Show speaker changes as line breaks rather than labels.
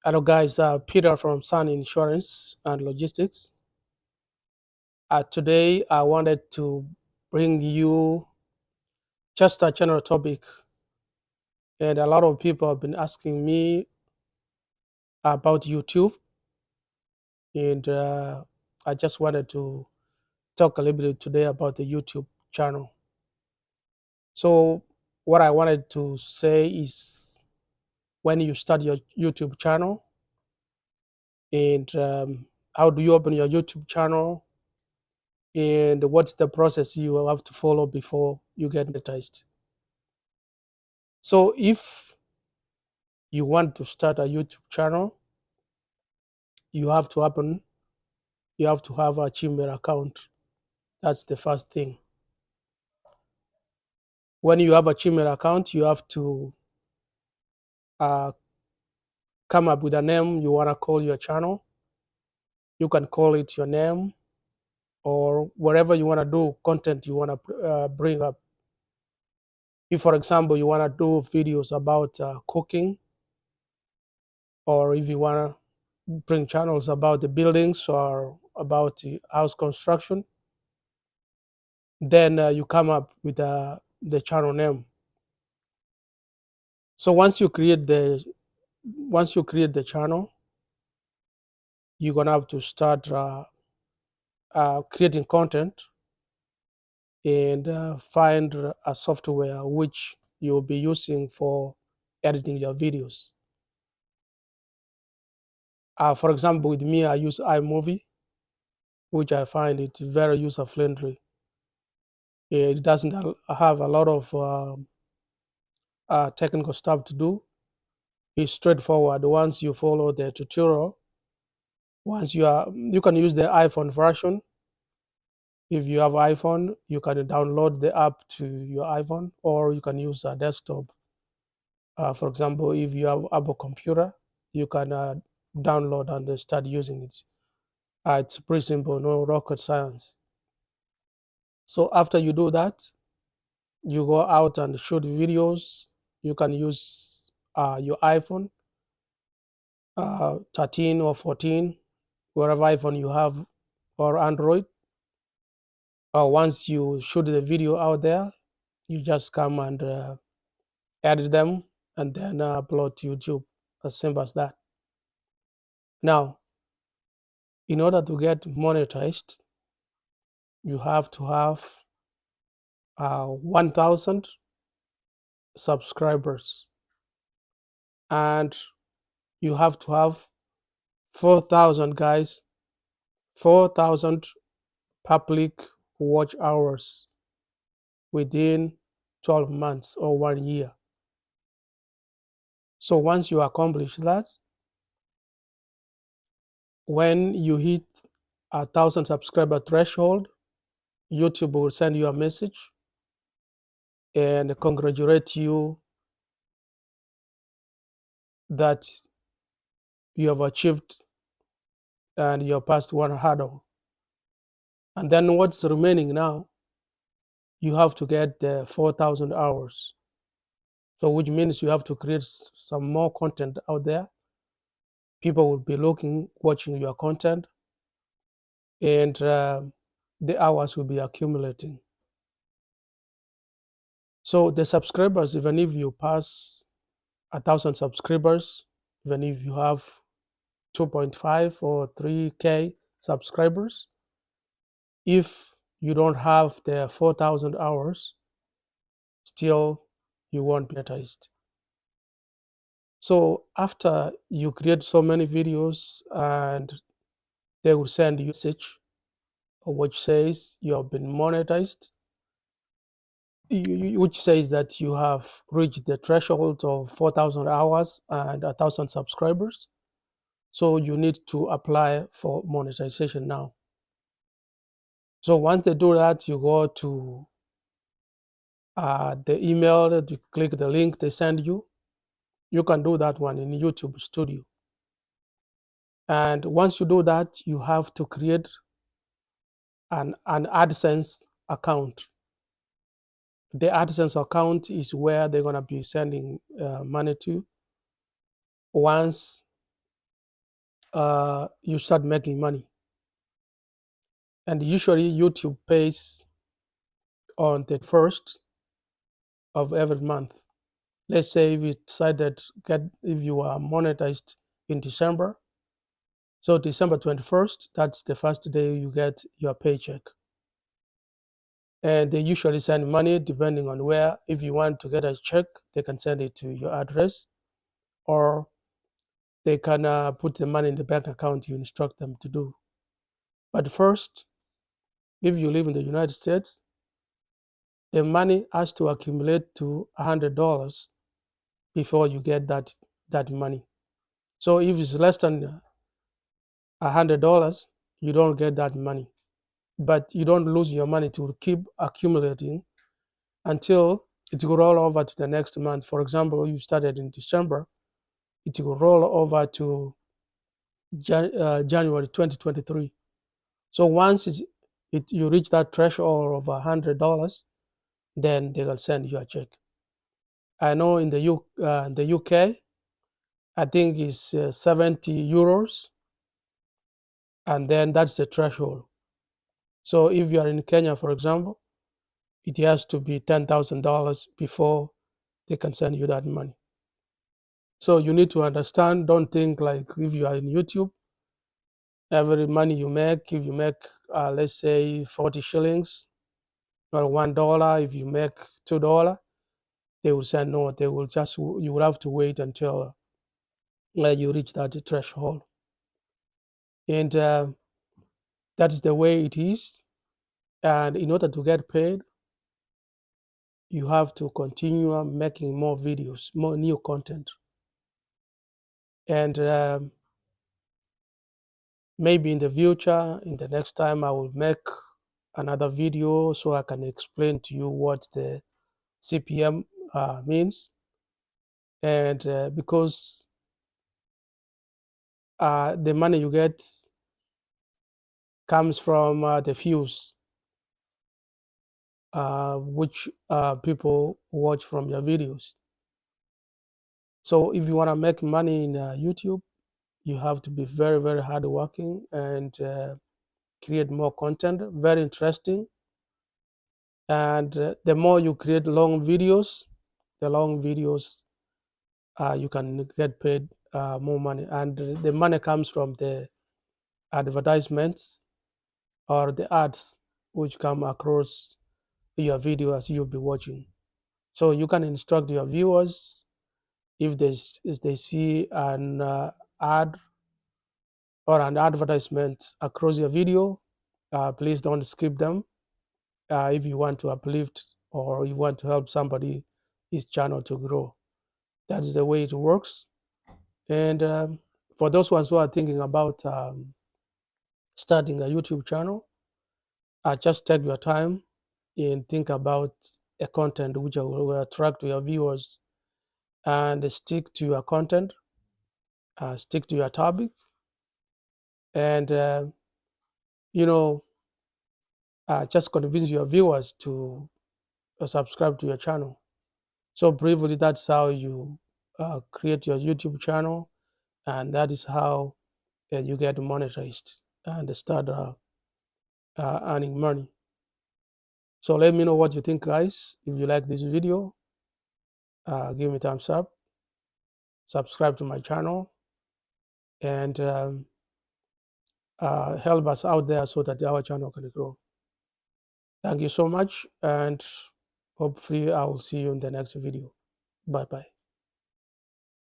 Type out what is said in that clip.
Hello, guys. Peter from Sun Insurance and Logistics. Today, I wanted to bring you just a general topic, and a lot of people have been asking me about YouTube, and I just wanted to talk a little bit today about the YouTube channel. So, what I wanted to say is, when you start your YouTube channel, and how do you open your YouTube channel, and what's the process you will have to follow before you get monetized. So if you want to start a YouTube channel, you have to have a Gmail account. That's the first thing. When you have a Gmail account, you have to uh, come up with a name you want to call your channel. You can call it your name or whatever you want to do, content you want to bring up. If, for example, you want to do videos about cooking, or if you want to bring channels about the buildings or about the house construction, then you come up with the channel name. So once you create the channel, you're gonna have to start creating content and find a software which you'll be using for editing your videos. For example, with me, I use iMovie, which I find it very user friendly. It doesn't have a lot of technical stuff to do. It's straightforward. Once you follow the tutorial, you can use the iPhone version. If you have iPhone, you can download the app to your iPhone, or you can use a desktop. For example, if you have Apple computer, you can download and start using it. It's pretty simple, no rocket science. So after you do that, you go out and shoot videos. You can use your iPhone 13 or 14, wherever iPhone you have, or Android. Once you shoot the video out there, you just come and edit them and then upload to YouTube. As simple as that. Now, in order to get monetized, you have to have 1,000 subscribers, and you have to have 4,000 guys, 4,000 public watch hours within 12 months or 1 year. So once you accomplish that, when you hit 1,000 subscriber threshold, YouTube will send you a message and congratulate you that you have achieved and you're past one hurdle. And then what's remaining now, you have to get the 4,000 hours. So which means you have to create some more content out there. People will be watching your content, and the hours will be accumulating. So the subscribers, even if you pass 1,000 subscribers, even if you have 2.5 or 3K subscribers, if you don't have the 4,000 hours, still you won't be monetized. So after you create so many videos, and they will send you a message which says you have been monetized, which says that you have reached the threshold of 4,000 hours and 1,000 subscribers. So you need to apply for monetization now. So once they do that, you go to the email, you click the link they send you. You can do that one in YouTube Studio. And once you do that, you have to create an AdSense account. The AdSense account is where they're going to be sending money to once you start making money. And usually YouTube pays on the first of every month. Let's say if you decided if you are monetized in December, so December 21st, that's the first day you get your paycheck. And they usually send money depending on where. If you want to get a check, they can send it to your address, or they can put the money in the bank account you instruct them to do. But first, if you live in the United States, the money has to accumulate to $100 before you get that money. So if it's less than $100, you don't get that money. But you don't lose your money to keep accumulating until it will roll over to the next month. For example, you started in December, it will roll over to January 2023. So once you reach that threshold of $100, then they will send you a check. I know in the UK, I think it's 70 euros, and then that's the threshold. So if you are in Kenya, for example, it has to be $10,000 before they can send you that money. So you need to understand, don't think like if you are in YouTube, every money you make, if you make, let's say 40 shillings or $1, if you make $2, they will say no, you will have to wait until you reach that threshold. And that's the way it is. And in order to get paid, you have to continue making more videos, more new content. And maybe in the future, in the next time, I will make another video so I can explain to you what the CPM means. And because the money you get comes from the views which people watch from your videos. So if you want to make money in YouTube, you have to be very, very hardworking and create more content, very interesting. And the more you create long videos, you can get paid more money. And the money comes from the advertisements or the ads which come across your video as you'll be watching. So you can instruct your viewers if they see an ad or an advertisement across your video, please don't skip them. If you want to uplift or you want to help somebody, his channel to grow. That's the way it works. And for those ones who are thinking about starting a YouTube channel, just take your time and think about a content which will attract your viewers, and stick to your content, stick to your topic, and you know, just convince your viewers to subscribe to your channel. So briefly, that's how you create your YouTube channel, and that is how you get monetized and start earning money. So let me know what you think, guys. If you like this video, give me thumbs up, subscribe to my channel, and help us out there so that our channel can grow. Thank you so much, and hopefully I will see you in the next video. Bye bye.